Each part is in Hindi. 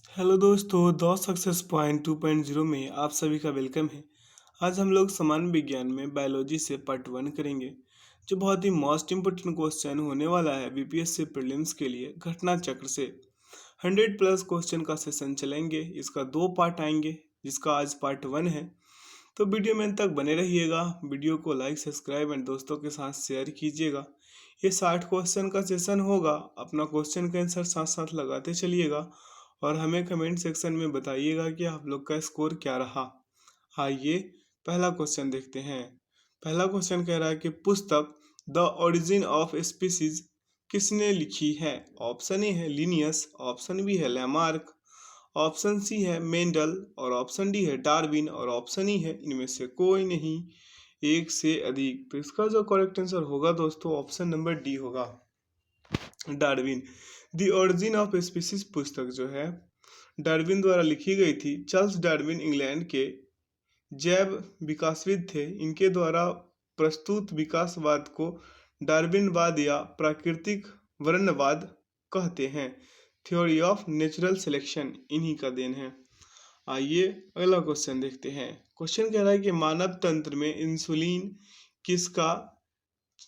हेलो दोस्तों, द सक्सेस पॉइंट 2.0 में आप सभी का वेलकम है। आज हम लोग सामान्य विज्ञान में बायोलॉजी से पार्ट 1 करेंगे, जो बहुत ही मोस्ट इम्पोर्टेंट क्वेश्चन होने वाला है बीपीएससी प्रीलिम्स के लिए। घटना चक्र से 100+ क्वेश्चन का सेशन चलेंगे। इसका 2 पार्ट आएंगे, जिसका आज पार्ट 1 है। तो वीडियो में अंत तक बने रहिएगा। वीडियो को लाइक, सब्सक्राइब एंड दोस्तों के साथ शेयर कीजिएगा। ये 60 क्वेश्चन का सेशन होगा। अपना क्वेश्चन का आंसर साथ साथ लगाते चलिएगा और हमें कमेंट सेक्शन में बताइएगा कि आप लोग का स्कोर क्या रहा। आइए पहला क्वेश्चन देखते हैं। पहला क्वेश्चन कह रहा है कि पुस्तक द ओरिजिन ऑफ स्पीसीज किसने लिखी है। ऑप्शन ए है लिनियस, ऑप्शन बी है लैमार्क, ऑप्शन सी है मेंडल और ऑप्शन डी है डार्विन और ऑप्शन ई है इनमें से कोई नहीं, एक से अधिक। तो इसका जो करेक्ट आंसर होगा दोस्तों, ऑप्शन नंबर डी होगा, Darwin. The origin of species पुस्तक जो है डार्विन द्वारा लिखी गई थी। चार्ल्स डार्विन इंग्लैंड के जैव विकासविद थे। इनके द्वारा प्रस्तुत विकासवाद को डार्विनवाद या प्राकृतिक वर्णवाद कहते हैं। थ्योरी ऑफ नेचुरल सिलेक्शन इन्हीं का देन है। आइए अगला क्वेश्चन देखते हैं। क्वेश्चन कह रहा है कि मानव तंत्र में इंसुलिन किसका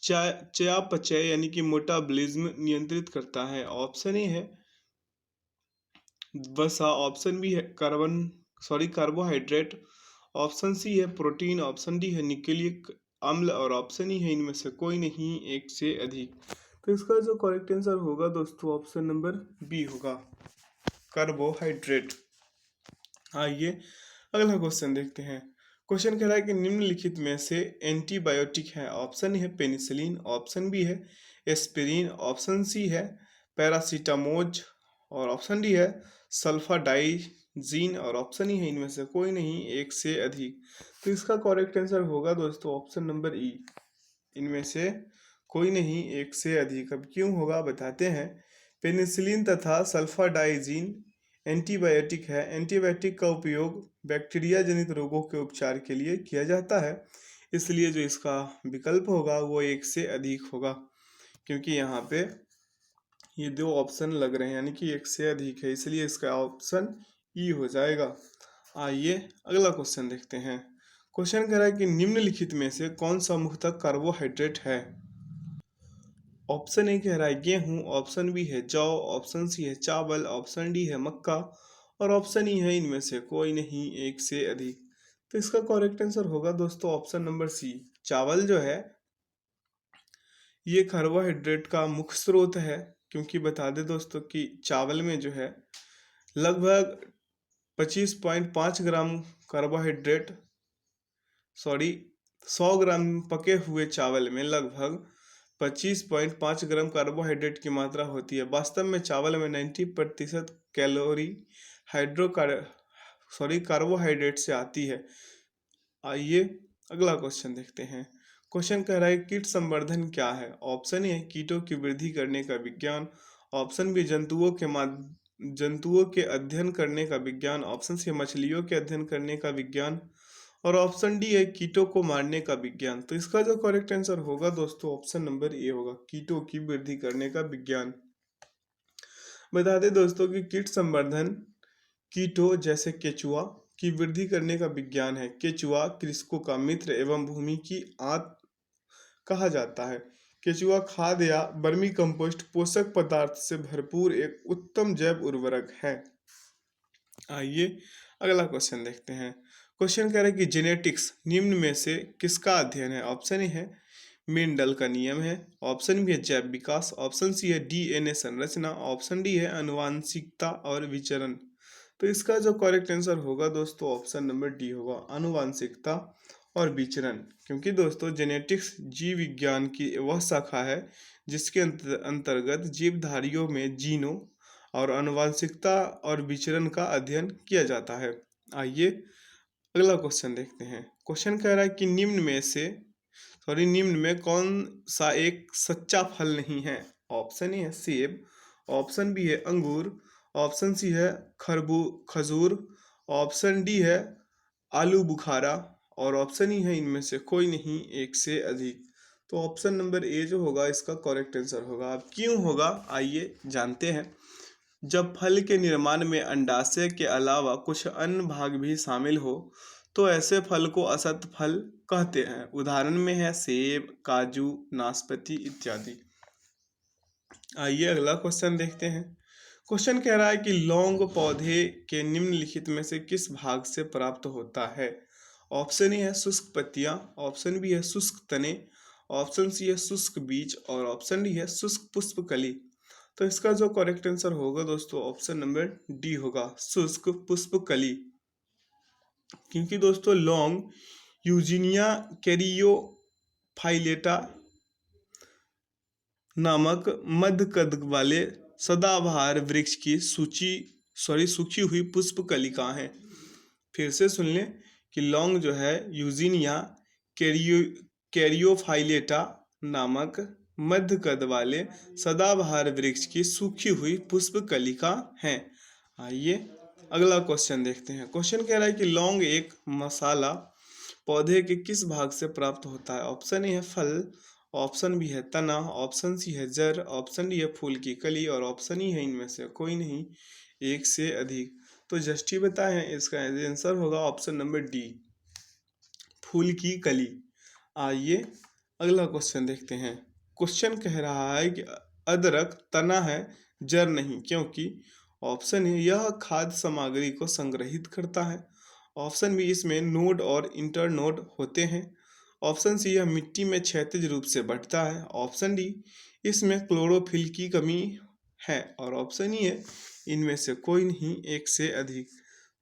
चयापचय यानी कि मेटाबॉलिज्म नियंत्रित करता है। ऑप्शन ए है वसा, ऑप्शन बी है कार्बोहाइड्रेट, ऑप्शन सी है प्रोटीन, ऑप्शन डी है न्यूक्लिक अम्ल और ऑप्शन ई है इनमें से कोई नहीं, एक से अधिक। तो इसका जो करेक्ट आंसर होगा दोस्तों, ऑप्शन नंबर बी होगा, कार्बोहाइड्रेट। आइए अगला क्वेश्चन देखते हैं। क्वेश्चन कह रहा है कि निम्नलिखित में से एंटीबायोटिक है। ऑप्शन है पेनिसिलिन, ऑप्शन बी है एस्पिरिन, ऑप्शन सी है पैरासीटामोज और ऑप्शन डी है सल्फाडाइजीन और ऑप्शन ई है इनमें से कोई नहीं, एक से अधिक। तो इसका करेक्ट आंसर होगा दोस्तों, ऑप्शन नंबर ई, इनमें से कोई नहीं, एक से अधिक। अब क्यों होगा बताते हैं। पेनिसिलिन तथा सल्फाडाइजीन एंटीबायोटिक है। एंटीबायोटिक का उपयोग बैक्टीरिया जनित रोगों के उपचार के लिए किया जाता है, इसलिए जो इसका विकल्प होगा वो एक से अधिक होगा, क्योंकि यहाँ पे ये दो ऑप्शन लग रहे हैं यानी कि एक से अधिक है, इसलिए इसका ऑप्शन ई हो जाएगा। आइए अगला क्वेश्चन देखते हैं। क्वेश्चन कह रहा है कि निम्नलिखित में से कौन सा मुख्यतः कार्बोहाइड्रेट है। ऑप्शन ए कह रहा है गेहूं, ऑप्शन बी है जौ, ऑप्शन सी है चावल, ऑप्शन डी है मक्का और ऑप्शन ई है इनमें से कोई नहीं, एक से अधिक। तो इसका करेक्ट आंसर होगा दोस्तों, ऑप्शन नंबर सी, चावल जो है ये कार्बोहाइड्रेट का मुख्य स्रोत है। क्योंकि बता दें दोस्तों कि चावल में जो है लगभग 25.5 ग्राम कार्बोहाइड्रेट, सॉरी 100 ग्राम पके हुए चावल में लगभग 25.5 ग्राम कार्बोहाइड्रेट की मात्रा होती है। वास्तव में चावल में 90% कैलोरी कार्बोहाइड्रेट से आती है। आइए अगला क्वेश्चन देखते हैं। क्वेश्चन कह रहा है कीट संवर्धन क्या है। ऑप्शन ए कीटों की वृद्धि करने का विज्ञान, ऑप्शन बी जंतुओं के अध्ययन करने का विज्ञान, ऑप्शन सी मछलियों के अध्ययन करने का विज्ञान और ऑप्शन डी है कीटों को मारने का विज्ञान। तो इसका जो करेक्ट आंसर होगा दोस्तों, ऑप्शन नंबर ए होगा, कीटों की वृद्धि करने का विज्ञान। बता दें दोस्तों कि कीट संवर्धन कीटों जैसे केचुआ की वृद्धि करने का विज्ञान है। केचुआ कृषकों का मित्र एवं भूमि की आंत कहा जाता है। केचुआ खाद या वर्मी कंपोस्ट पोषक पदार्थ से भरपूर एक उत्तम जैव उर्वरक है। आइए अगला क्वेश्चन देखते हैं। क्वेश्चन कह रहा है कि जेनेटिक्स निम्न में से किसका अध्ययन है। ऑप्शन ए है मेंडल का नियम है, ऑप्शन बी है जैव विकास, ऑप्शन सी है डीएनए संरचना, ऑप्शन डी है आनुवांशिकता और विचरण। तो इसका जो करेक्ट आंसर होगा दोस्तों, ऑप्शन नंबर डी होगा, आनुवांशिकता और विचरण। क्योंकि दोस्तों जेनेटिक्स जीव विज्ञान की वह शाखा है जिसके अंतर्गत जीवधारियों में जीनों और आनुवांशिकता और विचरण का अध्ययन किया जाता है। आइए अगला क्वेश्चन देखते हैं। क्वेश्चन कह रहा है कि निम्न में कौन सा एक सच्चा फल नहीं है। ऑप्शन ए है सेब, ऑप्शन बी है अंगूर, ऑप्शन सी है खजूर, ऑप्शन डी है आलू बुखारा और ऑप्शन ई है इनमें से कोई नहीं, एक से अधिक। तो ऑप्शन नंबर ए जो होगा इसका करेक्ट आंसर होगा। अब क्यों होगा आइए जानते हैं। जब फल के निर्माण में अंडाशय के अलावा कुछ अन्य भाग भी शामिल हो तो ऐसे फल को असत फल कहते हैं। उदाहरण में है सेब, काजू, नाशपाती इत्यादि। आइए अगला क्वेश्चन देखते हैं। क्वेश्चन कह रहा है कि लौंग पौधे के निम्नलिखित में से किस भाग से प्राप्त होता है। ऑप्शन ए है शुष्क पत्तियां, ऑप्शन बी है शुष्क तने, ऑप्शन सी है शुष्क बीज और ऑप्शन डी है शुष्क पुष्प कली। तो इसका जो करेक्ट आंसर होगा दोस्तों ऑप्शन नंबर डी होगा, शुष्क पुष्प कली। क्योंकि दोस्तों लौंग यूजीनिया कैरियोफाइलेटा नामक मध्य कद वाले सदाबहार वृक्ष की सूखी हुई पुष्प कलिका है। फिर से सुन लें कि लौंग जो है यूजीनिया कैरियो कैरियोफाइलेटा नामक मध्य कद वाले सदाबहार वृक्ष की सूखी हुई पुष्प कलिका है। आइए अगला क्वेश्चन देखते हैं। क्वेश्चन कह रहा है कि लौंग एक मसाला पौधे के किस भाग से प्राप्त होता है। ऑप्शन ए है फल, ऑप्शन बी है तना, ऑप्शन सी है जड़, ऑप्शन डी है फूल की कली और ऑप्शन ई है इनमें से कोई नहीं, एक से अधिक। तो जस्ट ही बताए हैं, इसका आंसर होगा ऑप्शन नंबर डी, फूल की कली। आइए अगला क्वेश्चन देखते हैं। क्वेश्चन कह रहा है कि अदरक तना है जड़ नहीं, क्योंकि ऑप्शन ए यह खाद्य सामग्री को संग्रहित करता है, ऑप्शन बी इसमें नोड और इंटरनोड होते हैं, ऑप्शन सी यह मिट्टी में क्षैतिज रूप से बढ़ता है, ऑप्शन डी इसमें क्लोरोफिल की कमी है और ऑप्शन ई है इनमें से कोई नहीं, एक से अधिक।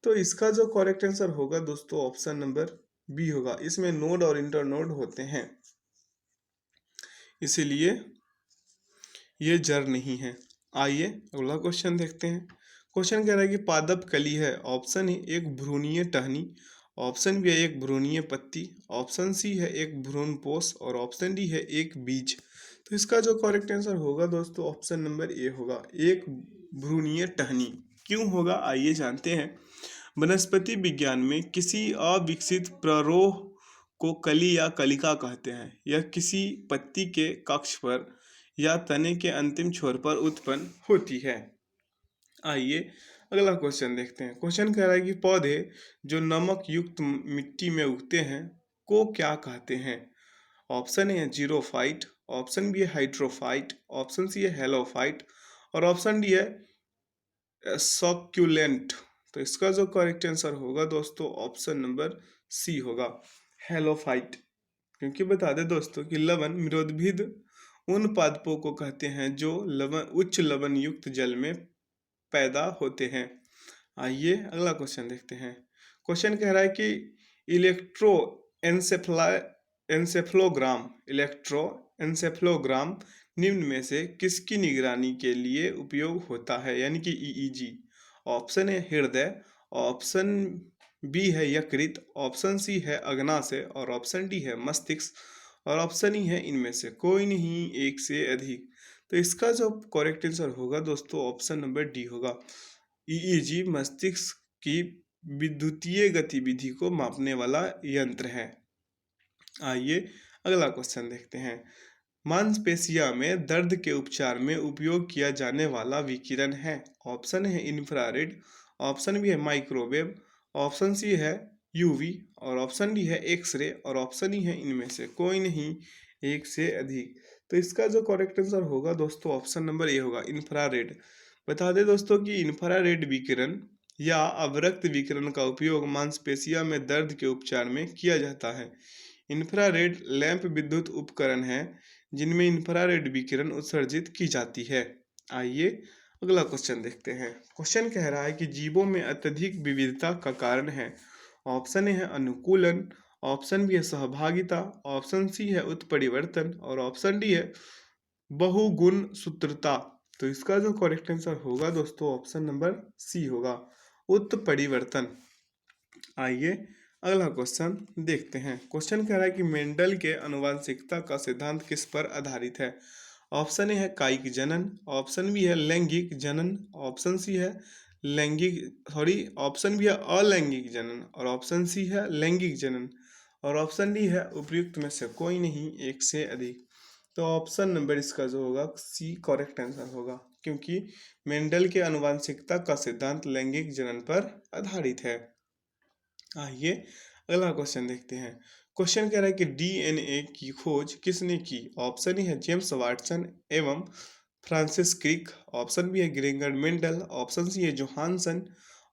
तो इसका जो करेक्ट आंसर होगा दोस्तों ऑप्शन नंबर बी होगा, इसमें नोड और इंटरनोड होते हैं, इसीलिए ये जड़ नहीं है। आइए अगला क्वेश्चन देखते हैं। क्वेश्चन कह रहा है कि पादप कली है। ऑप्शन ए एक भ्रूणीय टहनी, ऑप्शन बी है एक भ्रूणीय पत्ती, ऑप्शन सी है एक भ्रूणपोष और ऑप्शन डी है एक बीज। तो इसका जो करेक्ट आंसर होगा दोस्तों ऑप्शन नंबर ए होगा, एक भ्रूणीय टहनी। क्यों होगा आइए जानते हैं। वनस्पति विज्ञान में किसी अविकसित प्ररोह को कली या कलिका कहते हैं। यह किसी पत्ती के कक्ष पर या तने के अंतिम छोर पर उत्पन्न होती है। आइए अगला क्वेश्चन देखते हैं। क्वेश्चन कह रहा है कि पौधे जो नमक युक्त मिट्टी में उगते हैं को क्या कहते हैं। ऑप्शन ए है जीरोफाइट, ऑप्शन बी है हाइड्रोफाइट, ऑप्शन सी है हेलोफाइट और ऑप्शन डी है सॉक्यूलेंट। तो इसका जो करेक्ट आंसर होगा दोस्तों ऑप्शन नंबर सी होगा, हेलोफाइट। क्योंकि बता दें दोस्तों कि लवण निरोधभिद उन पादपों को कहते हैं जो उच्च लवण युक्त जल में पैदा होते हैं। आइए अगला क्वेश्चन देखते हैं। क्वेश्चन कह रहा है कि इलेक्ट्रो एंसेफ्लोग्राम निम्न में से किसकी निगरानी के लिए उपयोग होता है, यानी कि ईईजी। ऑप्शन ए हृदय, ऑप्शन बी है यकृत, ऑप्शन सी है अग्नाशय और ऑप्शन डी है मस्तिष्क और ऑप्शन ई है इनमें से कोई नहीं, एक से अधिक। तो इसका जो करेक्ट आंसर होगा दोस्तों ऑप्शन नंबर डी होगा, ईईजी मस्तिष्क की विद्युतीय गतिविधि को मापने वाला यंत्र है। आइए अगला क्वेश्चन देखते हैं। मांसपेशियों में दर्द के उपचार में उपयोग किया जाने वाला विकिरण है। ऑप्शन है इंफ्रारेड, ऑप्शन बी है माइक्रोवेव, ऑप्शन सी है यूवी और ऑप्शन डी है एक्सरे और ऑप्शन ई है इनमें से कोई नहीं, एक से अधिक। तो इसका जो करेक्ट आंसर होगा दोस्तों ऑप्शन नंबर ए होगा, इंफ्रारेड। बता दें दोस्तों कि इंफ्रारेड विकिरण या अवरक्त विकिरण का उपयोग मांसपेशियों में दर्द के उपचार में किया जाता है। इंफ्रारेड लैंप विद्युत उपकरण हैं जिनमें इंफ्रारेड विकिरण उत्सर्जित की जाती है। आइए अगला क्वेश्चन देखते हैं। क्वेश्चन कह रहा है कि जीवों में अत्यधिक विविधता का कारण है। ऑप्शन ए है अनुकूलन, ऑप्शन बी है सहभागिता, ऑप्शन सी है उत्परिवर्तन और ऑप्शन डी है बहुगुण सूत्रता। तो इसका जो करेक्ट आंसर होगा दोस्तों ऑप्शन नंबर सी होगा, उत्परिवर्तन। आइए अगला क्वेश्चन देखते हैं। क्वेश्चन कह रहा है कि मेंडल के आनुवंशिकता का सिद्धांत किस पर आधारित है। ऑप्शन ए है कायिक जनन, ऑप्शन बी है लैंगिक जनन, ऑप्शन सी है ऑप्शन बी है अलैंगिक जनन और ऑप्शन सी है लैंगिक जनन और ऑप्शन डी है उपयुक्त में से कोई नहीं, एक से अधिक। तो ऑप्शन नंबर इसका जो होगा सी करेक्ट आंसर होगा, क्योंकि मेंडल के आनुवंशिकता का सिद्धांत लैंगिक जनन पर आधारित है। आइए अगला क्वेश्चन देखते हैं। क्वेश्चन कह रहा है कि डीएनए की खोज किसने की? ऑप्शन ए है जेम्स वाटसन एवं फ्रांसिस क्रिक, ऑप्शन बी है ग्रेगर मेंडल, ऑप्शन सी है जोहानसन,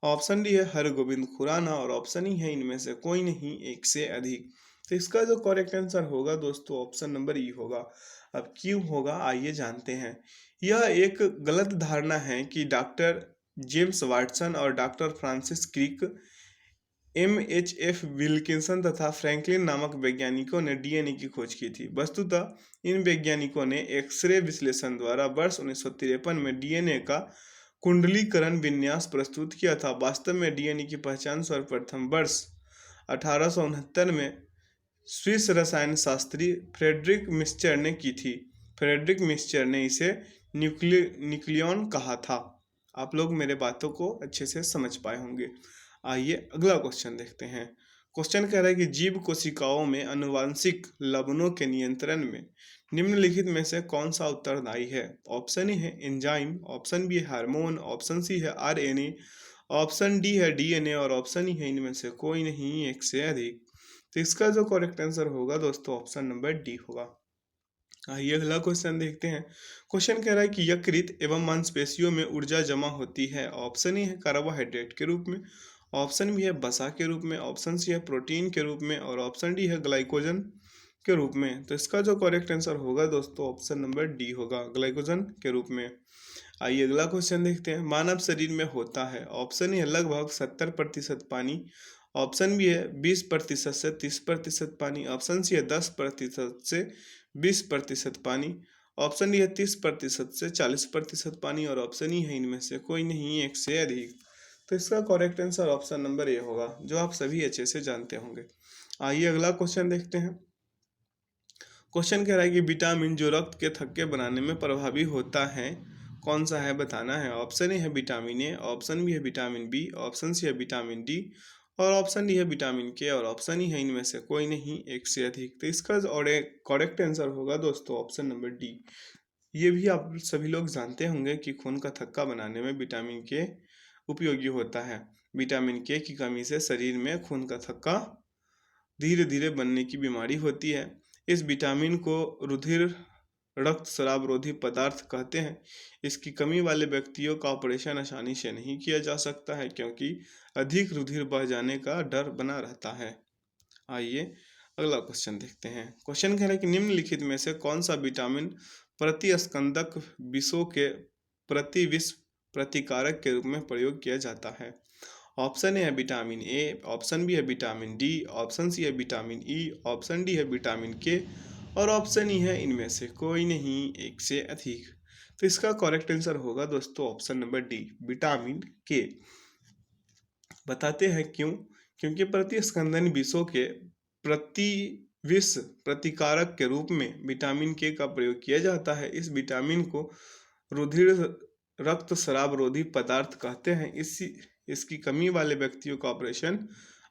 ऑप्शन डी है हरगोविंद खुराना और ऑप्शन ई है इनमें से कोई नहीं, एक से अधिक। तो इसका जो करेक्ट आंसर होगा दोस्तों ऑप्शन नंबर ई होगा। अब क्यों होगा आइए जानते हैं। यह एक गलत धारणा है कि डॉक्टर जेम्स वाटसन और डॉक्टर फ्रांसिस क्रिक, विल्किंसन तथा फ्रैंकलिन नामक वैज्ञानिकों ने डीएनए की खोज की थी। वस्तुतः इन वैज्ञानिकों ने एक्सरे विश्लेषण द्वारा वर्ष 1953 में डीएनए का कुंडलीकरण विन्यास प्रस्तुत किया था। वास्तव में डीएनए की पहचान सर्वप्रथम वर्ष 1869 में स्विस रसायन शास्त्री फ्रेडरिक मिक्सचर ने की थी। फ्रेडरिक मिक्सचर ने इसे न्यूक्लियन कहा था। आप लोग मेरे बातों को अच्छे से समझ पाए होंगे। आइए अगला क्वेश्चन देखते हैं। क्वेश्चन कह रहा है कि जीव कोशिकाओं में आनुवांशिक लवणों के नियंत्रण में निम्नलिखित में से कौन सा उत्तरदायी है? ऑप्शन ए है एंजाइम, ऑप्शन बी है हार्मोन, ऑप्शन सी है आरएनए, ऑप्शन डी है डीएनए और ऑप्शन ई है इनमें से कोई नहीं, एक से अधिक। तो इसका जो करेक्ट आंसर होगा दोस्तों ऑप्शन नंबर डी होगा। आइए अगला क्वेश्चन देखते हैं। क्वेश्चन कह रहा है कि यकृत एवं मांसपेशियों में ऊर्जा जमा होती है। ऑप्शन ए है कार्बोहाइड्रेट के रूप में, ऑप्शन बी है वसा के रूप में, ऑप्शन सी है प्रोटीन के रूप में और ऑप्शन डी है ग्लाइकोजन के रूप में। तो इसका जो करेक्ट आंसर होगा दोस्तों ऑप्शन नंबर डी होगा, ग्लाइकोजन के रूप में। आइए अगला क्वेश्चन देखते हैं। मानव शरीर में होता है, ऑप्शन ए है लगभग 70% पानी, ऑप्शन बी है 20% से 30% पानी, ऑप्शन सी है 10% से 20% पानी, ऑप्शन डी है 30% से 40% पानी और ऑप्शन ई है इनमें से कोई नहीं, एक से अधिक। तो इसका करेक्ट आंसर ऑप्शन नंबर ए होगा, जो आप सभी अच्छे से जानते होंगे। आइए अगला क्वेश्चन देखते हैं। क्वेश्चन कह रहा है कि विटामिन जो रक्त के थक्के बनाने में प्रभावी होता है कौन सा है बताना है। ऑप्शन ए है विटामिन ए, ऑप्शन बी है विटामिन बी, ऑप्शन सी है विटामिन डी और ऑप्शन डी है विटामिन के और ऑप्शन ई है इनमें से कोई नहीं, एक से अधिक। तो इसका और एक करेक्ट आंसर होगा दोस्तों ऑप्शन नंबर डी। ये भी आप सभी लोग जानते होंगे कि खून का थक्का बनाने में विटामिन के उपयोगी होता है। विटामिन के की कमी से शरीर में खून का थक्का धीरे धीरे बनने की बीमारी होती है। इस विटामिन को रुधिर रक्त स्रावरोधी पदार्थ कहते हैं। इसकी कमी वाले व्यक्तियों का ऑपरेशन आसानी से नहीं किया जा सकता है क्योंकि अधिक रुधिर बह जाने का डर बना रहता है। आइए अगला क्वेश्चन देखते हैं। क्वेश्चन कह रहा है कि निम्नलिखित में से कौन सा विटामिन प्रतिस्कंदक विषों के प्रति विष प्रतिकारक के रूप में प्रयोग किया जाता है। ऑप्शन ए है विटामिन ए, ऑप्शन बी है विटामिन डी, ऑप्शन सी है विटामिन ई, ऑप्शन डी है विटामिन के और ऑप्शन ई है इनमें से कोई नहीं, एक से अधिक। तो इसका करेक्ट आंसर होगा दोस्तों ऑप्शन नंबर डी, विटामिन के। बताते हैं क्यों। क्योंकि प्रतिस्कंदन विषों के प्रति विष प्रतिकारक के रूप में विटामिन के का प्रयोग किया जाता है। इस विटामिन को रुधिर रक्त स्रावरोधी पदार्थ कहते हैं। इसकी कमी वाले व्यक्तियों का ऑपरेशन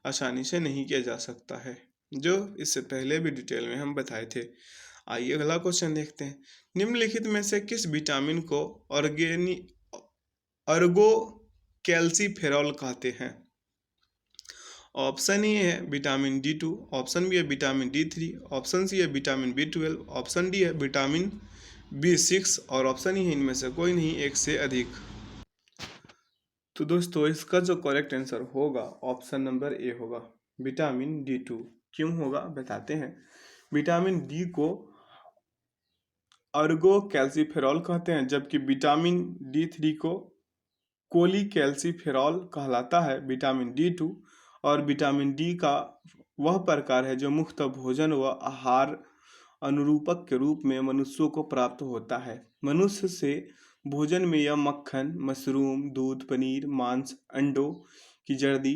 आसानी से नहीं किया जा सकता है, जो इससे पहले भी डिटेल में हम बताए थे। आइए अगला क्वेश्चन देखते हैं। निम्नलिखित में से किस विटामिन को अर्गो कैल्सीफेरॉल कहते हैं। ऑप्शन ए है विटामिन D2, ऑप्शन बी है विटामिन D3, ऑप्शन सी है विटामिन B12, ऑप्शन डी है विटामिन B6 और ऑप्शन ई है इनमें से कोई नहीं, एक से अधिक। तो दोस्तों इसका जो करेक्ट आंसर होगा ऑप्शन नंबर ए होगा, विटामिन D2। क्यों होगा बताते हैं। विटामिन डी को अर्गो कैल्सीफेरॉल कहते हैं, जबकि विटामिन D3 को कोलीकैल्सीफेरॉल कहलाता है। विटामिन D2 और विटामिन डी का वह प्रकार है जो मुख्यतः भोजन व आहार अनुरूपक के रूप में मनुष्यों को प्राप्त होता है। मनुष्य से भोजन में यह मक्खन, मशरूम, दूध, पनीर, मांस, अंडों की जर्दी,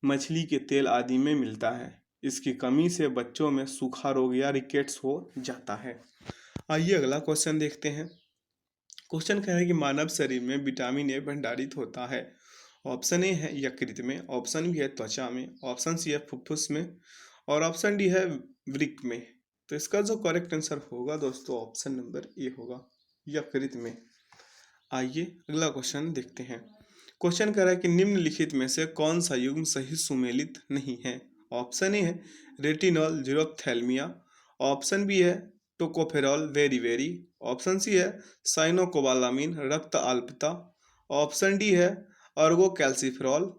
मछली के तेल आदि में मिलता है। इसकी कमी से बच्चों में सूखा रोग या रिकेट्स हो जाता है। आइए अगला क्वेश्चन देखते हैं। क्वेश्चन कह रहा है कि मानव शरीर में विटामिन ए भंडारित होता है। ऑप्शन ए है यकृत में, ऑप्शन बी है त्वचा में, ऑप्शन सी है फुफ्फुस में और ऑप्शन डी है वृक्क में। तो इसका जो करेक्ट आंसर होगा दोस्तों ऑप्शन नंबर ए होगा, यकृत में। आइए अगला क्वेश्चन देखते हैं। क्वेश्चन कह रहा है कि निम्नलिखित में से कौन सा युग्म सही सुमेलित नहीं है। ऑप्शन ए है रेटिनॉल जीरोप्थेल्मिया, ऑप्शन बी है टोकोफेरॉल वेरी वेरी, ऑप्शन सी है साइनोकोबालामिन रक्त अल्पता, ऑप्शन डी है अर्गो कैल्सिफेरॉल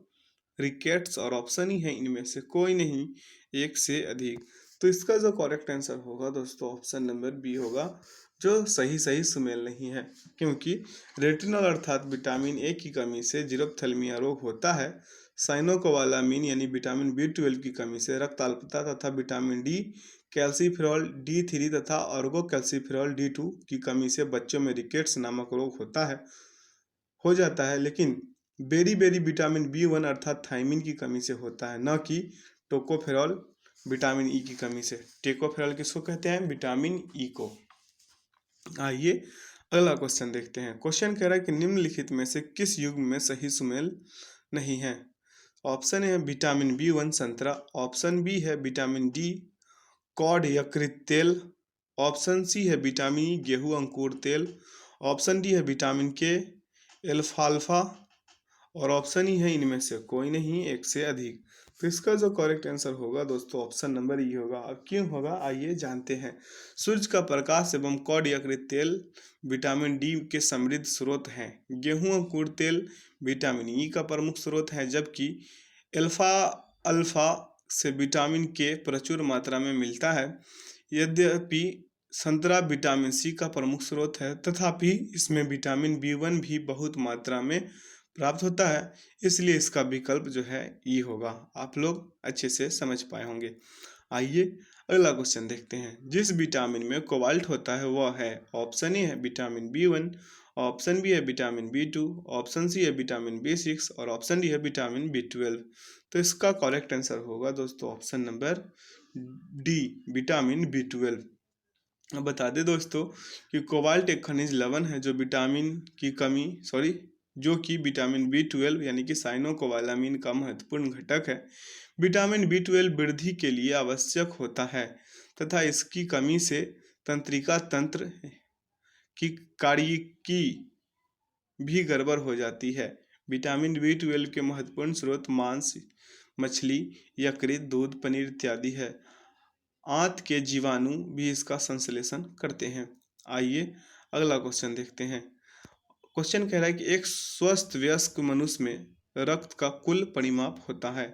रिकेट्स, और ऑप्शन ही है इनमें से कोई नहीं, एक से अधिक। तो इसका जो करेक्ट आंसर होगा दोस्तों ऑप्शन नंबर बी होगा, जो सही सही सुमेल नहीं है। क्योंकि रेटिनॉल अर्थात विटामिन ए की कमी से जीरोप्थेल्मिया रोग होता है, साइनोकोबालामिन यानी विटामिन बी 12 की कमी से रक्त अल्पता, तथा विटामिन डी कैल्सिफेरॉल D3 तथा अर्गो कैल्सिफेरॉल D2 की कमी से बच्चों में रिकेट्स नामक रोग होता है, हो जाता है। लेकिन बेरी बेरी विटामिन B1 अर्थात थायमिन की कमी से होता है, न कि टोकोफेरॉल विटामिन ई की कमी से। टेकोफेरॉल किसको कहते हैं? विटामिन ई को। आइए अगला क्वेश्चन देखते हैं। क्वेश्चन कह रहा है कि निम्नलिखित में से किस युग्म में सही सुमेल नहीं है। ऑप्शन है विटामिन B1 संतरा, ऑप्शन बी है विटामिन डी कॉड यकृत तेल, ऑप्शन सी है विटामिन ई गेहूं अंकुर तेल, ऑप्शन डी है विटामिन के एल्फाल्फा, और ऑप्शन ही है इनमें से कोई नहीं, एक से अधिक। तो इसका जो करेक्ट आंसर होगा दोस्तों ऑप्शन नंबर ई होगा। अब क्यों होगा आइए जानते हैं। सूर्य का प्रकाश एवं कॉड यकृत तेल विटामिन डी के समृद्ध स्रोत हैं। गेहूं अंकुर तेल विटामिन ई का प्रमुख स्रोत है, जबकि अल्फा अल्फा से विटामिन के प्रचुर मात्रा में मिलता है। यद्यपि संतरा विटामिन सी का प्रमुख स्रोत है, तथापि इसमें विटामिन B1 भी बहुत मात्रा में प्राप्त होता है, इसलिए इसका विकल्प जो है ई होगा। आप लोग अच्छे से समझ पाए होंगे। आइए अगला क्वेश्चन देखते हैं। जिस विटामिन में कोबाल्ट होता है वह है, ऑप्शन ए है विटामिन B1, ऑप्शन बी है विटामिन B2, ऑप्शन सी है विटामिन B6, और ऑप्शन डी है विटामिन B12। तो इसका करेक्ट आंसर होगा दोस्तों option number D vitamin B12। अब बता दें दोस्तों कि कोबाल्ट एक खनिज लवण है जो कि विटामिन B12 यानी कि साइनोकोबालामिन का महत्वपूर्ण घटक है। विटामिन B12 वृद्धि के लिए आवश्यक होता है, तथा इसकी कमी से तंत्रिका तंत्र की कार्यकी भी गड़बड़ हो जाती है। विटामिन B12 के महत्वपूर्ण स्रोत मांस, मछली, यकृत, दूध, पनीर इत्यादि है। आंत के जीवाणु भी इसका संश्लेषण करते हैं। आइए अगला क्वेश्चन देखते हैं। क्वेश्चन कह रहा है कि एक स्वस्थ वयस्क मनुष्य में रक्त का कुल परिमाप होता है।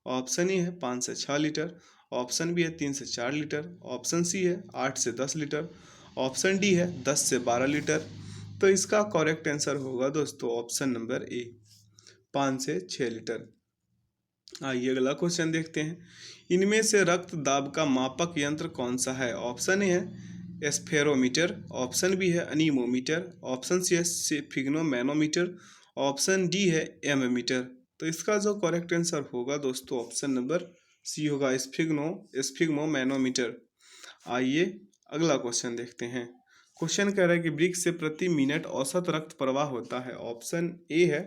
ऑप्शन ए है 5 से 6 लीटर, ऑप्शन बी है 3 से 4 लीटर, ऑप्शन सी है 8 से 10 लीटर, ऑप्शन डी है 10 से 12 लीटर। तो इसका करेक्ट आंसर होगा दोस्तों ऑप्शन नंबर ए 5 से 6 लीटर। आइए अगला क्वेश्चन देखते हैं। इनमें से रक्त दाब का मापक यंत्र कौन सा है। ऑप्शन ए है स्फेरोमीटर, ऑप्शन बी है अनीमोमीटर, ऑप्शन सी है स्फिग्नोमैनोमीटर, ऑप्शन डी है एममीटर। तो इसका जो करेक्ट आंसर होगा दोस्तों ऑप्शन नंबर सी होगा स्फिग्नोमैनोमीटर। आइए अगला क्वेश्चन देखते हैं। क्वेश्चन कह रहा है कि वृक्क से प्रति मिनट औसत रक्त प्रवाह होता है। ऑप्शन ए है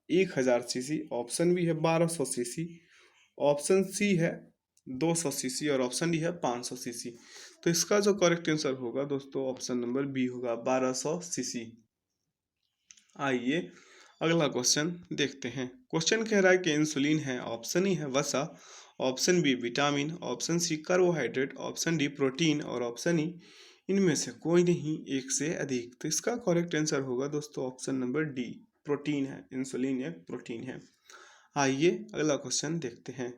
1000 सीसी, ऑप्शन बी है 1200 सीसी, ऑप्शन सी है 200 सीसी, और ऑप्शन डी है 500 सीसी। तो इसका जो करेक्ट आंसर होगा दोस्तों ऑप्शन नंबर बी होगा 1200 सीसी। आइए अगला क्वेश्चन देखते हैं। क्वेश्चन कह रहा है कि इंसुलिन है। ऑप्शन ई है वसा, option B vitamin, option C carbohydrate, option D protein, और ऑप्शन ई इनमें से कोई नहीं, एक से अधिक। तो इसका करेक्ट आंसर होगा दोस्तों ऑप्शन नंबर डी प्रोटीन है। इंसुलिन एक प्रोटीन है। आइए अगला क्वेश्चन देखते हैं।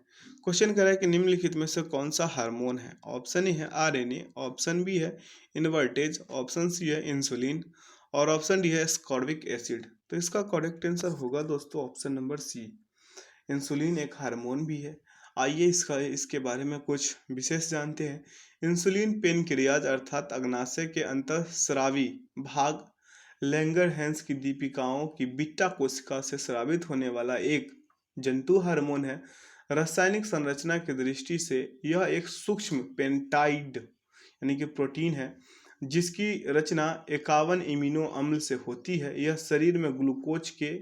क्वेश्चन कह रहा है कि निम्नलिखित में से कौन सा हार्मोन है। ऑप्शन ए है RNA, ऑप्शन बी है इन्वर्टेज, ऑप्शन सी है इंसुलिन, और ऑप्शन डी है स्कॉर्बिक एसिड। तो इसका करेक्ट आंसर होगा दोस्तों ऑप्शन नंबर सी इंसुलिन एक हार्मोन भी है। आइए इसके बारे में कुछ विशेष जानते हैं। इंसुलिन पेनक्रियाज अर्थात अग्नाशय के अंतःस्रावी भाग लैंगरहैंस की दीपिकाओं की बीटा कोशिका से स्रावित होने वाला एक जंतु हार्मोन है। रासायनिक संरचना की दृष्टि से यह एक सूक्ष्म पेंटाइड यानी कि प्रोटीन है, जिसकी रचना 51 इमिनो अम्ल से होती है। यह शरीर में ग्लूकोज के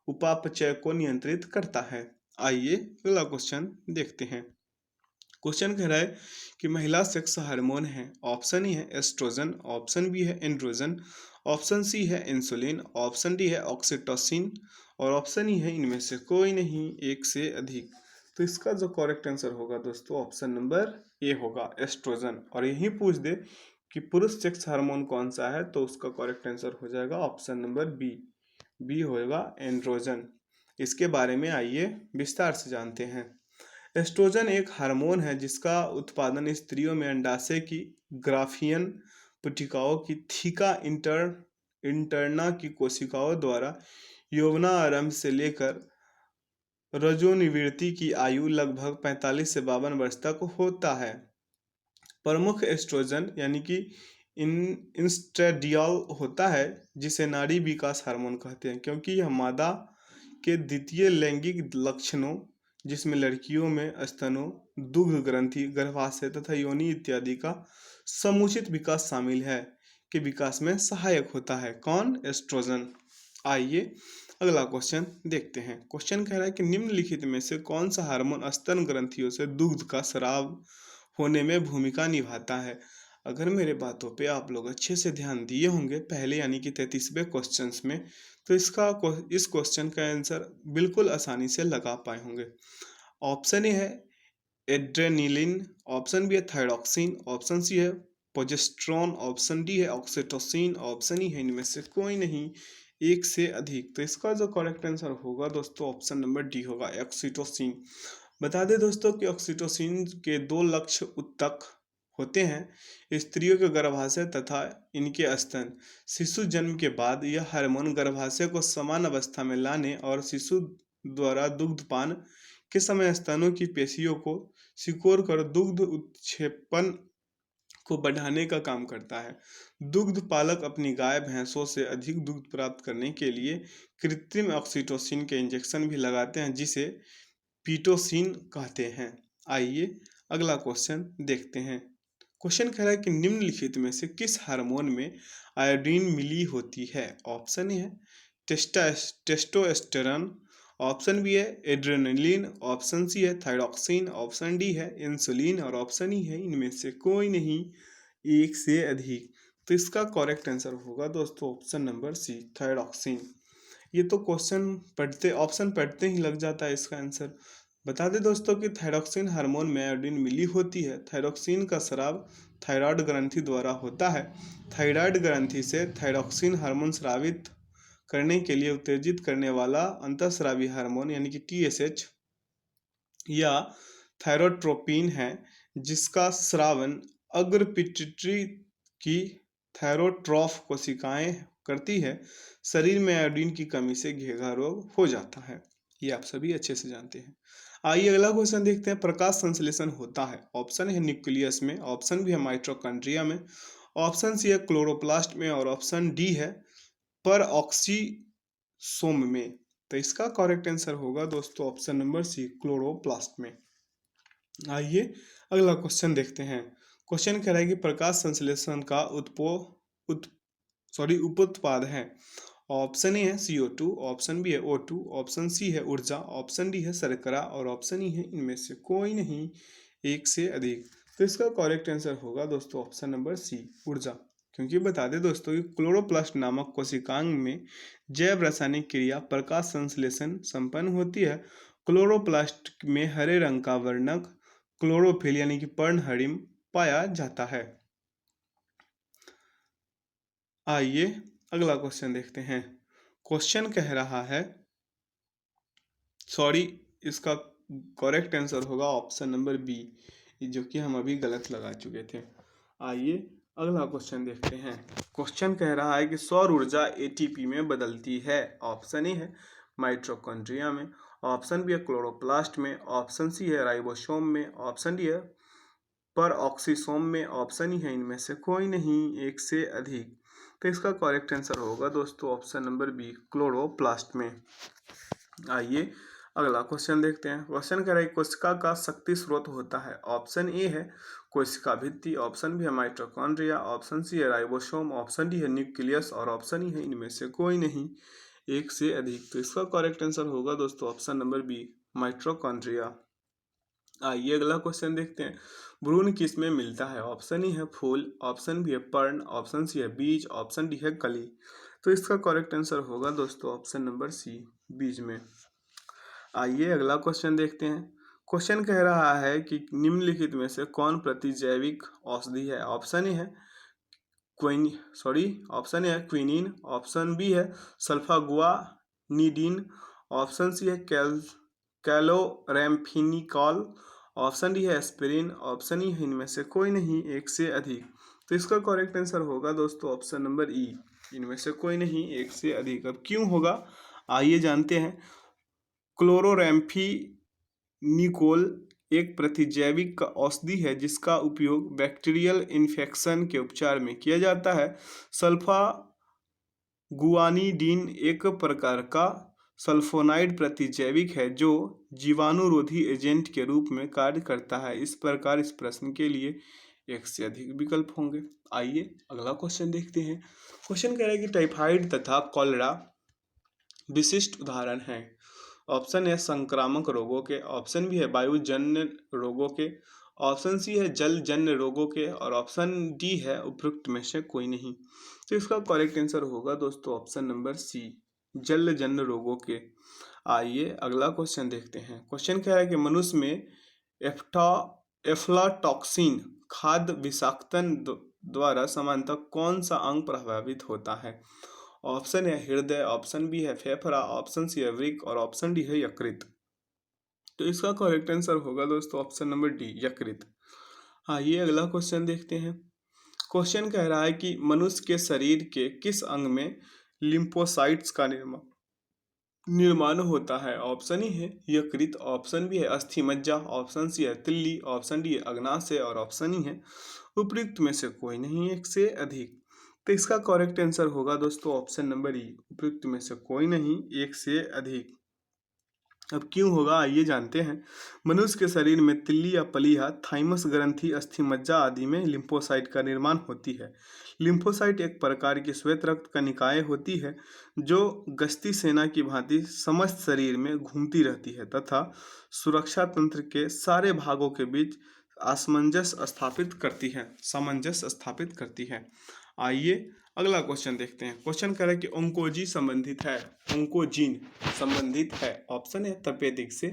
उपापचय को नियंत्रित करता है। आइए अगला क्वेश्चन देखते हैं। क्वेश्चन कह रहा है कि महिला सेक्स हार्मोन है। ऑप्शन ए है एस्ट्रोजन, ऑप्शन बी है एंड्रोजन, ऑप्शन सी है इंसुलिन, ऑप्शन डी है ऑक्सीटोसिन और ऑप्शन ई है इनमें से कोई नहीं, एक से अधिक। तो इसका जो करेक्ट आंसर होगा दोस्तों ऑप्शन नंबर ए होगा, एस्ट्रोजन। और यही पूछ दे कि पुरुष सेक्स हार्मोन कौन सा है, तो उसका करेक्ट आंसर हो जाएगा ऑप्शन नंबर बी, बी होगा एंड्रोजन। इसके बारे में आइए विस्तार से जानते हैं। एस्ट्रोजन एक हार्मोन है जिसका उत्पादन स्त्रियों में अंडाशय की ग्राफियन पुटिकाओं की थीका इंटरना की कोशिकाओं द्वारा यौवनारंभ से लेकर रजोनिवृत्ति की आयु लगभग 45 से 52 वर्ष तक होता है। प्रमुख एस्ट्रोजन यानी कि इन इंस्ट्रेडियोल होता है, जिसे नाड़ी विकास हार्मोन कहते हैं, क्योंकि यह मादा के द्वितीय लैंगिक लक्षणों, जिसमें लड़कियों में स्तनों, दुग्ध ग्रंथि, गर्भाशय तथा योनि इत्यादि का समुचित विकास शामिल है, के विकास में सहायक होता है। कौन? एस्ट्रोजन। आइए अगला क्वेश्चन देखते हैं। क्वेश्चन कह रहा है कि निम्नलिखित में से कौन सा हार्मोन स्तन ग्रंथियों से दुग्ध का स्राव होने में भूमिका निभाता है। अगर मेरे बातों पे आप लोग अच्छे से ध्यान दिए होंगे पहले यानी कि 33वें क्वेश्चन में, तो इस क्वेश्चन का आंसर बिल्कुल आसानी से लगा पाए होंगे। ऑप्शन ए है एड्रेनिलिन, ऑप्शन बी है थायरॉक्सिन, ऑप्शन सी है प्रोजेस्टेरोन, ऑप्शन डी है ऑक्सीटोसिन, ऑप्शन ई है इनमें से कोई नहीं, एक से अधिक। तो इसका जो करेक्ट आंसर होगा दोस्तों ऑप्शन नंबर डी होगा, ऑक्सीटोसिन। बता दें दोस्तों कि ऑक्सीटोसिन के दो लक्ष्य उत्तक होते हैं, स्त्रियों के गर्भाशय तथा इनके स्तन। शिशु जन्म के बाद यह हार्मोन गर्भाशय को समान अवस्था में लाने और शिशु द्वारा दुग्धपान के समय स्तनों की पेशियों को सिकोड़ कर दुग्ध उत्क्षेपण को बढ़ाने का काम करता है। दुग्ध पालक अपनी गाय भैंसों से अधिक दुग्ध प्राप्त करने के लिए कृत्रिम ऑक्सीटोसिन के इंजेक्शन भी लगाते हैं, जिसे पीटोसिन कहते हैं। आइए अगला क्वेश्चन देखते हैं। क्वेश्चन कह रहा है कि निम्नलिखित में से किस हार्मोन में आयोडीन मिली होती है। ऑप्शन ए है टेस्टोस्टेरोन, ऑप्शन बी है एड्रेनलिन, ऑप्शन सी है थायरॉक्सिन, ऑप्शन डी है इंसुलिन और ऑप्शन ई है इनमें से कोई नहीं, एक से अधिक। तो इसका करेक्ट आंसर होगा दोस्तों ऑप्शन नंबर सी, थायरॉक्सिन। ये तो ऑप्शन पढ़ते ही लग जाता है इसका आंसर। बता दें दोस्तों कि थायरॉक्सिन हार्मोन में आयोडीन मिली होती है। थायरॉक्सिन का स्राव थायराइड ग्रंथि द्वारा होता है। थायराइड ग्रंथि से थायरॉक्सिन हार्मोन स्रावित करने के लिए उत्तेजित करने वाला अंतःस्रावी हार्मोन यानी कि TSH या थायरोट्रोपिन है, जिसका स्रावन अग्र पिट्यूटरी की थायरोट्रॉफ कोशिकाएं करती है। शरीर में आयोडीन की कमी से घेघा रोग हो जाता है, ये आप सभी अच्छे से जानते हैं। आइए अगला क्वेश्चन देखते हैं। प्रकाश संश्लेषण होता है। ऑप्शन है न्यूक्लियस में, ऑप्शन भी है माइटोकॉन्ड्रिया में, ऑप्शन सी है क्लोरोप्लास्ट में और ऑप्शन डी है पर ऑक्सीसोम में। तो इसका करेक्ट आंसर होगा दोस्तों ऑप्शन नंबर सी, क्लोरोप्लास्ट में। आइए अगला क्वेश्चन देखते हैं। क्वेश्चन कह रहा है कि प्रकाश संश्लेषण का उपोत्पाद है। ऑप्शन ए है CO2, ऑप्शन बी है O2, ऑप्शन सी है ऊर्जा, ऑप्शन डी है शर्करा और ऑप्शन ई है इनमें से कोई नहीं, एक से अधिक। तो इसका करेक्ट आंसर होगा दोस्तों ऑप्शन नंबर सी, ऊर्जा। क्योंकि बता दें दोस्तों कि क्लोरोप्लास्ट नामक कोशिकांग में जैव रासायनिक क्रिया प्रकाश संश्लेषण संपन्न होती है। क्लोरोप्लास्ट में हरे रंग का वर्णक क्लोरोफिल यानी कि पर्णहरिम पाया जाता है। आइए अगला क्वेश्चन देखते हैं। क्वेश्चन कह रहा है इसका करेक्ट आंसर होगा ऑप्शन नंबर बी, जो कि हम अभी गलत लगा चुके थे। आइए अगला क्वेश्चन देखते हैं। क्वेश्चन कह रहा है कि सौर ऊर्जा ATP में बदलती है। ऑप्शन ए है माइटोकॉन्ड्रिया में, ऑप्शन बी है क्लोरोप्लास्ट में, ऑप्शन सी है राइबोसोम में, ऑप्शन डी है पर ऑक्सीसोम में, ऑप्शन ई है इनमें से कोई नहीं, एक से अधिक। तो इसका करेक्ट आंसर होगा दोस्तों ऑप्शन नंबर बी, क्लोरोप्लास्ट में। आइए अगला क्वेश्चन देखते हैं। क्वेश्चन कह रहा है कोशिका का शक्ति स्रोत होता है। ऑप्शन ए है कोशिका भित्ति, ऑप्शन बी है माइटोकॉन्ड्रिया, ऑप्शन सी है राइबोसोम, ऑप्शन डी है न्यूक्लियस और ऑप्शन ई है इनमें से कोई नहीं, एक से अधिक। तो इसका करेक्ट आंसर होगा दोस्तों ऑप्शन नंबर बी, माइटोकॉन्ड्रिया। आइए अगला क्वेश्चन देखते हैं। भ्रूण किस में मिलता है? ऑप्शन ई है फूल, ऑप्शन बी है पर्ण, ऑप्शन सी है बीज, ऑप्शन डी है कली। तो इसका करेक्ट आंसर होगा दोस्तों ऑप्शन नंबर सी, बीज में। आइए अगला क्वेश्चन देखते हैं। क्वेश्चन कह रहा है कि निम्नलिखित में से कौन प्रतिजैविक औषधि है? ऑप्शन ए है क्विन सॉरी ऑप्शन ए है क्विनिन, ऑप्शन बी है सल्फागुआनिडीन, ऑप्शन सी है कैलोरैम्फिनिकॉल, ऑप्शन डी है एस्पिरिन, ऑप्शन ई है इनमें से कोई नहीं, एक से अधिक। तो इसका करेक्ट आंसर होगा दोस्तों ऑप्शन नंबर ई, इनमें से कोई नहीं, एक से अधिक। अब क्यों होगा आइए जानते हैं। क्लोरोरैम्फिनिकोल एक प्रतिजैविक औषधि है जिसका उपयोग बैक्टीरियल इन्फेक्शन के उपचार में किया जाता है। सल्फा गुआनिडीन एक प्रकार का सल्फोनाइड प्रतिजैविक है जो जीवाणुरोधी एजेंट के रूप में कार्य करता है। इस प्रकार इस प्रश्न के लिए एक से अधिक विकल्प होंगे। आइए अगला क्वेश्चन देखते हैं। क्वेश्चन कह रहा है कि टाइफाइड तथा कॉलेरा विशिष्ट उदाहरण हैं। ऑप्शन है संक्रामक रोगों के, ऑप्शन भी है वायुजन्य रोगों के, ऑप्शन सी है जलजन्य रोगों के और ऑप्शन डी है उपरोक्त में से कोई नहीं। तो इसका करेक्ट आंसर होगा दोस्तों ऑप्शन नंबर सी, जलजन्य रोगों के। आइए अगला क्वेश्चन देखते हैं। क्वेश्चन कह रहा है कि मनुष्य में एफ्लाटॉक्सिन खाद्य विषाक्तन द्वारा सामान्यतः कौन सा अंग प्रभावित होता है? ऑप्शन है हृदय, ऑप्शन बी है फेफड़ा, ऑप्शन सी है वृक्क और ऑप्शन डी है यकृत। तो इसका करेक्ट आंसर होगा दोस्तों ऑप्शन नंबर डी, यकृत। आइए अगला क्वेश्चन देखते हैं। क्वेश्चन कह रहा है कि मनुष्य के शरीर के किस अंग में लिम्फोसाइट्स का निर्माण होता है? ऑप्शन ही है यकृत, ऑप्शन बी है अस्थि मज्जा, ऑप्शन सी है तिल्ली, ऑप्शन डी है अग्नाशय और ऑप्शन ही है उपयुक्त में से कोई नहीं, एक से अधिक। तो इसका करेक्ट आंसर होगा दोस्तों ऑप्शन नंबर ई, उपयुक्त में से कोई नहीं, एक से अधिक। अब क्यों होगा आइए जानते हैं। मनुष्य के शरीर में तिल्ली या पलीहा, थाइमस ग्रंथि, अस्थिमज्जा आदि में लिम्फोसाइट का निर्माण होती है। लिम्फोसाइट एक प्रकार की श्वेत रक्त कणिकाएं होती है जो गश्ती सेना की भांति समस्त शरीर में घूमती रहती है तथा सुरक्षा तंत्र के सारे भागों के बीच सामंजस्य स्थापित करती है। आइए अगला क्वेश्चन देखते हैं। क्वेश्चन कह रहा है कि ओंकोजी संबंधित है, ओंकोजीन संबंधित है। ऑप्शन है तपेदिक से,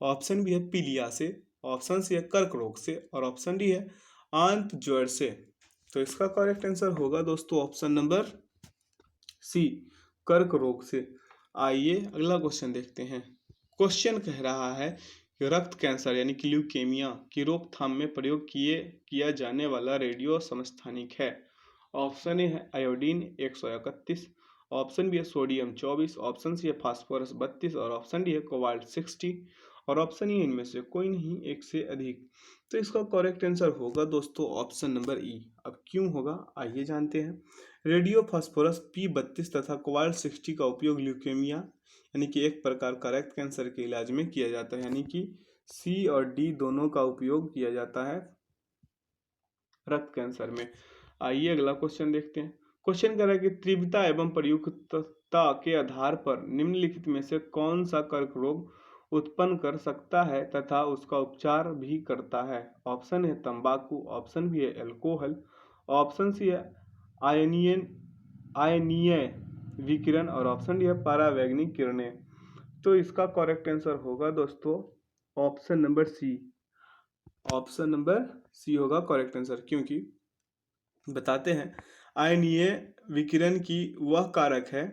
ऑप्शन बी है पीलिया से, ऑप्शन सी है कर्क रोग से और ऑप्शन डी है आंत ज्वर से। तो इसका करेक्ट आंसर होगा दोस्तों ऑप्शन नंबर सी, कर्क रोग से। आइए अगला क्वेश्चन देखते हैं। क्वेश्चन कह रहा है कि रक्त कैंसर यानी कि ल्यूकेमिया की रोकथाम में प्रयोग किया जाने वाला रेडियो समस्थानिक है। ऑप्शन ए है आयोडीन 131, ऑप्शन बी है सोडियम 24, ऑप्शन सी है फास्फोरस 32 और ऑप्शन डी है कोबाल्ट 60 और ऑप्शन ई इनमें से कोई नहीं, एक से अधिक। तो इसका करेक्ट आंसर होगा दोस्तों ऑप्शन नंबर ई। अब क्यों होगा आइए जानते हैं। रेडियो फास्फोरस P32 तथा कोबाल्ट 60 का उपयोग ल्यूकेमिया यानी कि एक प्रकार का रक्त कैंसर के इलाज में किया जाता है, यानी कि सी और डी दोनों का उपयोग किया जाता है रक्त कैंसर में। आइए अगला क्वेश्चन देखते हैं। क्वेश्चन कह रहा है कि तीव्रता एवं प्रयुक्तता के आधार पर निम्नलिखित में से कौन सा कर्क रोग उत्पन्न कर सकता है तथा उसका उपचार भी करता है? ऑप्शन है तंबाकू, ऑप्शन भी है अल्कोहल, ऑप्शन सी है आयनीय विकिरण और ऑप्शन डी है परावैंगनिक किरणें। तो इसका करेक्ट आंसर होगा दोस्तों option number C, option number C होगा करेक्ट आंसर। क्योंकि बताते हैं आयनीय विकिरण की वह कारक है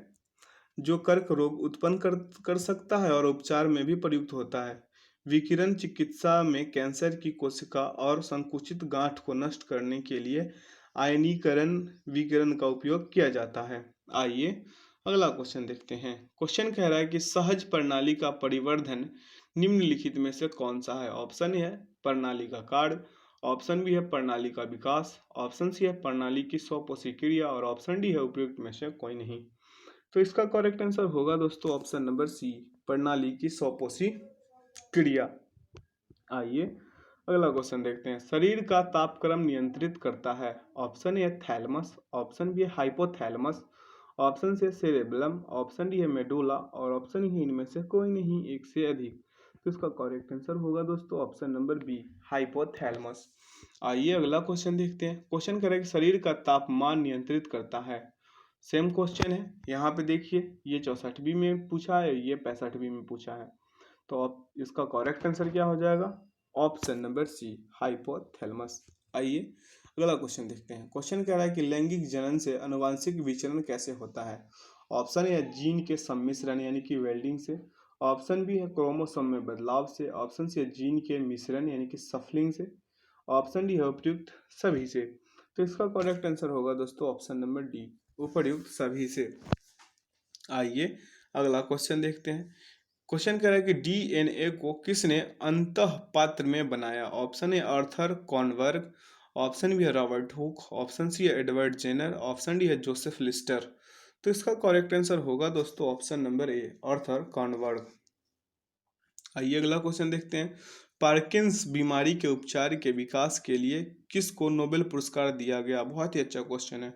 जो कर्क रोग उत्पन्न कर सकता है और उपचार में भी प्रयुक्त होता है। विकिरण चिकित्सा में कैंसर की कोशिका और संकुचित गांठ को नष्ट करने के लिए आयनीकरण विकिरण का उपयोग किया जाता है। आइए अगला क्वेश्चन देखते हैं। क्वेश्चन कह रहा है कि सहज प्रणाली का परिवर्धन निम्नलिखित में से कौन सा है? ऑप्शन है प्रणाली का कार्य, ऑप्शन बी है प्रणाली का विकास, ऑप्शन सी है प्रणाली की स्वपोषी क्रिया और ऑप्शन डी है उपयुक्त में से कोई नहीं। तो इसका करेक्ट आंसर होगा दोस्तों ऑप्शन नंबर सी, प्रणाली की स्वपोषी क्रिया। आइए अगला क्वेश्चन देखते हैं। शरीर का तापक्रम नियंत्रित करता है। Option A thalamus, option B है हाइपोथैलमस, ऑप्शन सी है सेरेबेलम, ऑप्शन डी है मेडुला और ऑप्शन ही इनमें से कोई नहीं, एक से अधिक। तो इसका करेक्ट आंसर होगा दोस्तों ऑप्शन नंबर बी, हाइपोथैलेमस। आइए अगला क्वेश्चन देखते हैं। क्वेश्चन करें शरीर का तापमान नियंत्रित करता है। सेम क्वेश्चन है, यहाँ पे देखिए ये 64वीं में पूछा है, ये 65वीं में पूछा है। तो अब इसका करेक्ट आंसर क्या हो जाएगा? Option number C, hypothalamus. आइए अगला क्वेश्चन देखते हैं। क्वेश्चन कह रहा है कि लैंगिक जनन से अनुवांशिक विचलन कैसे होता है। ऑप्शन ए जीन के सम्मिश्रण यानी कि वेल्डिंग से, ऑप्शन बी है क्रोमोसोम में बदलाव से, ऑप्शन सी है जीन के मिश्रण यानी कि सफलिंग से, ऑप्शन डी है उपयुक्त सभी से। तो इसका करेक्ट आंसर होगा दोस्तों ऑप्शन नंबर डी, उपयुक्त सभी से। आइए अगला क्वेश्चन देखते हैं। क्वेश्चन कह रहा है कि डीएनए को किसने अंतःपात्र में बनाया। Option A Arthur Kornberg, option B है रॉबर्ट हुक, ऑप्शन सी है एडवर्ड जेनर, ऑप्शन डी है जोसेफ लिस्टर। तो इसका करेक्ट आंसर होगा दोस्तों option number A, Arthur Kornberg. आइए अगला क्वेश्चन देखते हैं। पार्किंस बीमारी के उपचार के विकास के लिए किसको नोबेल पुरस्कार दिया गया। बहुत ही अच्छा क्वेश्चन है।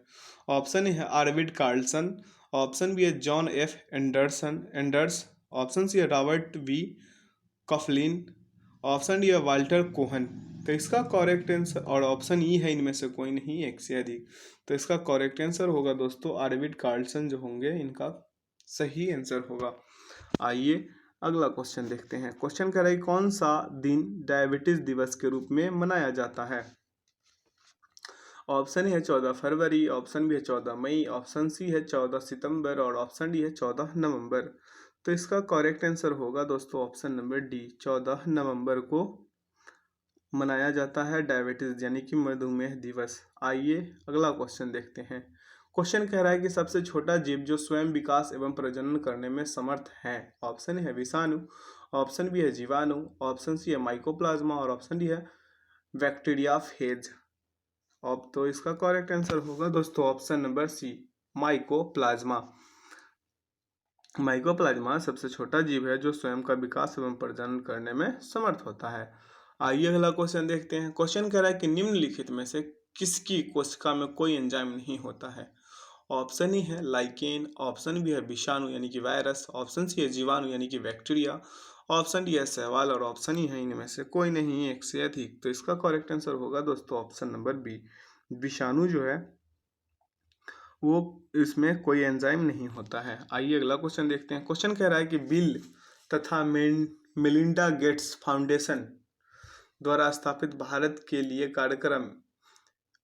ऑप्शन ए है आर्विड कार्लसन, ऑप्शन बी है John F Enders, option C है Robert V Coughlin, option D है वाल्टर कोहन। तो इसका करेक्ट आंसर, और ऑप्शन ई है इनमें से कोई नहीं, एक से अधिक। तो इसका करेक्ट आंसर होगा दोस्तों आर्विड कार्लसन जो होंगे, इनका सही आंसर होगा। आइए अगला क्वेश्चन देखते हैं। क्वेश्चन कह रहा है कौन सा दिन डायबिटीज दिवस के रूप में मनाया जाता है। ऑप्शन है 14 फरवरी, ऑप्शन बी है 14 मई, ऑप्शन सी है 14 सितंबर और ऑप्शन डी है 14 नवंबर। तो इसका करेक्ट आंसर होगा दोस्तों ऑप्शन नंबर डी, 14 नवंबर को मनाया जाता है डायबिटीज यानी कि मधुमेह दिवस। आइए अगला क्वेश्चन देखते हैं। क्वेश्चन कह रहा है कि सबसे छोटा जीव जो स्वयं विकास एवं प्रजनन करने में समर्थ है। ऑप्शन है विषाणु, ऑप्शन बी है जीवाणु, ऑप्शन सी है माइकोप्लाज्मा और ऑप्शन डी है बैक्टीरिया फेज। अब तो इसका करेक्ट आंसर होगा दोस्तों option number C, mycoplasma. Mycoplasma सबसे छोटा जीव है जो स्वयं का विकास एवं प्रजनन करने में समर्थ होता है। आइए अगला क्वेश्चन देखते हैं। क्वेश्चन कह रहा है कि निम्नलिखित में से किसकी कोशिका में कोई एंजाइम नहीं होता है। ऑप्शन ई है लाइकेन, ऑप्शन बी है विषाणु यानी कि वायरस, ऑप्शन सी है जीवाणु यानी कि बैक्टीरिया, ऑप्शन डी है शैवाल और ऑप्शन ई है इनमें से कोई नहीं, एक से अधिक। तो इसका करेक्ट आंसर होगा दोस्तों ऑप्शन नंबर बी, विषाणु जो है वो इसमें कोई एंजाइम नहीं होता है। आइए अगला क्वेश्चन देखते हैं। क्वेश्चन कह रहा है कि बिल तथा मेलिंडा गेट्स फाउंडेशन द्वारा स्थापित भारत के लिए कार्यक्रम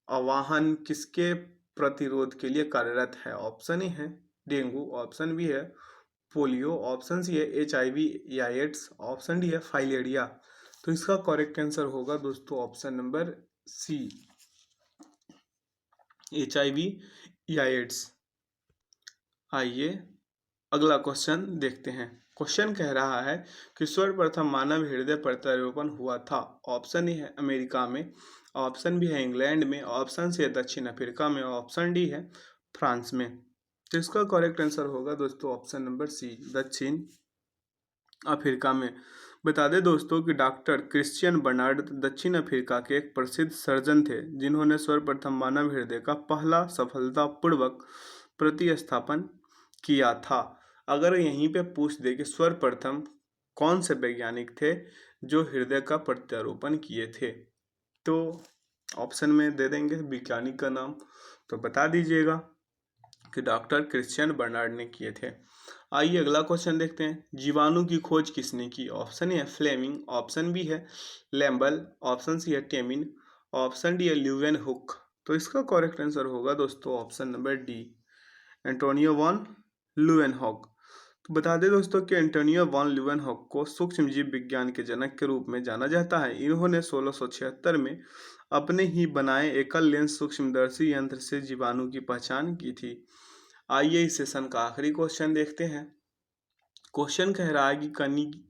आह्वान किसके प्रतिरोध के लिए कार्यरत है। ऑप्शन ए है डेंगू, ऑप्शन बी है पोलियो, ऑप्शन सी है HIV या एड्स, ऑप्शन डी है फाइलेरिया। तो इसका करेक्ट आंसर होगा दोस्तों ऑप्शन नंबर सी, HIV या एड्स। आइए अगला क्वेश्चन देखते हैं। क्वेश्चन कह रहा है कि सर्वप्रथम मानव हृदय प्रत्यारोपण हुआ था। ऑप्शन ए है अमेरिका में, ऑप्शन बी है इंग्लैंड में, ऑप्शन सी है दक्षिण अफ्रीका में, ऑप्शन डी है फ्रांस में। तो इसका करेक्ट आंसर होगा दोस्तों ऑप्शन नंबर सी, दक्षिण अफ्रीका में। बता दें दोस्तों कि डॉक्टर क्रिश्चियन बर्नार्ड दक्षिण अफ्रीका के एक प्रसिद्ध सर्जन थे जिन्होंने सर्वप्रथम मानव हृदय का पहला सफलतापूर्वक प्रतिस्थापन किया था। अगर यहीं पे पूछ दे कि सर्वप्रथम कौन से वैज्ञानिक थे जो हृदय का प्रत्यारोपण किए थे, तो ऑप्शन में दे देंगे वैज्ञानिक का नाम, तो बता दीजिएगा कि डॉक्टर क्रिश्चियन बर्नार्ड ने किए थे। आइए अगला क्वेश्चन देखते हैं। जीवाणु की खोज किसने की। ऑप्शन ए है फ्लेमिंग, ऑप्शन बी है लैम्बल, ऑप्शन सी है टेमिन, ऑप्शन डी है ल्यूवेन हुक। तो इसका करेक्ट आंसर होगा दोस्तों option number D, Antonio von Leeuwenhoek. तो बता दें दोस्तों कि एंटोनियो वॉन ल्यूवेनहॉक को सूक्ष्म जीव विज्ञान के जनक के रूप में जाना जाता है। इन्होंने 1676 में अपने ही बनाए एकल लेंस सूक्ष्मदर्शी यंत्र से जीवाणु की पहचान की थी। आइए इस सेशन का आखिरी क्वेश्चन देखते हैं। क्वेश्चन कह रहा है कि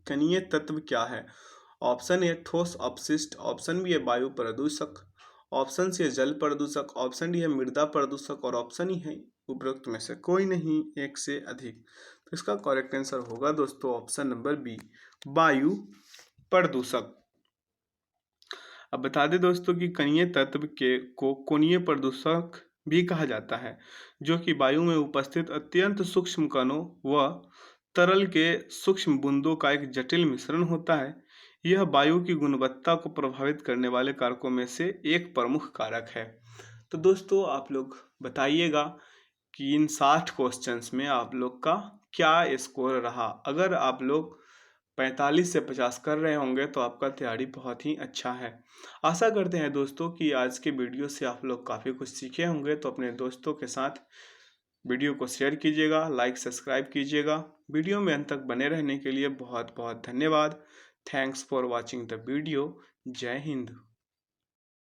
कणीय तत्व क्या है। ऑप्शन ए ठोस अपशिष्ट, ऑप्शन बी है वायु प्रदूषक, ऑप्शन सी है जल प्रदूषक, ऑप्शन डी है मृदा प्रदूषक और ऑप्शन ई है उपरोक्त में से कोई नहीं, एक से अधिक। तो इसका करेक्ट आंसर होगा दोस्तों ऑप्शन नंबर बी, वायु प्रदूषक। अब बता दें दोस्तों कि कणीय तत्व के को कोणीय प्रदूषक भी कहा जाता है, जो कि वायु में उपस्थित अत्यंत सूक्ष्म कणों व तरल के सूक्ष्म बूंदों का एक जटिल मिश्रण होता है। यह वायु की गुणवत्ता को प्रभावित करने वाले कारकों में से एक प्रमुख कारक है। तो दोस्तों आप लोग बताइएगा कि इन 60 क्वेश्चंस में आप लोग का क्या स्कोर रहा। अगर आप लोग 45 से 50 कर रहे होंगे तो आपका तैयारी बहुत ही अच्छा है। आशा करते हैं दोस्तों कि आज के वीडियो से आप लोग काफ़ी कुछ सीखे होंगे। तो अपने दोस्तों के साथ वीडियो को शेयर कीजिएगा, लाइक सब्सक्राइब कीजिएगा। वीडियो में अंत तक बने रहने के लिए बहुत बहुत धन्यवाद। Thanks for watching the video. जय हिंद।